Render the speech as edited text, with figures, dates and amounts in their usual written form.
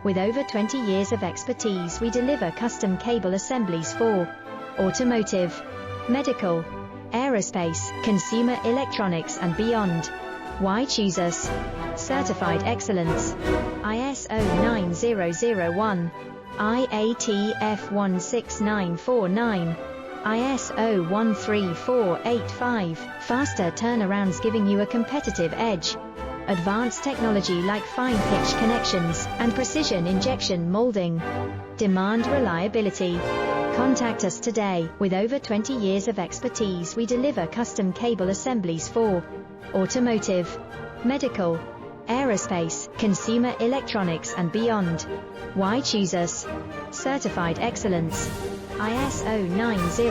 With over 20 years of expertise, we deliver custom cable assemblies for automotive, medical, aerospace, consumer electronics and beyond. Why choose us? Certified excellence. ISO 9001, IATF 16949, ISO 13485. Faster turnarounds giving you a competitive edge. Advanced technology like fine pitch connections and precision injection molding. Demand reliability. Contact us today. With over 20 years of expertise, we deliver custom cable assemblies for automotive, medical, aerospace, consumer electronics and beyond. Why choose us? Certified excellence. ISO 90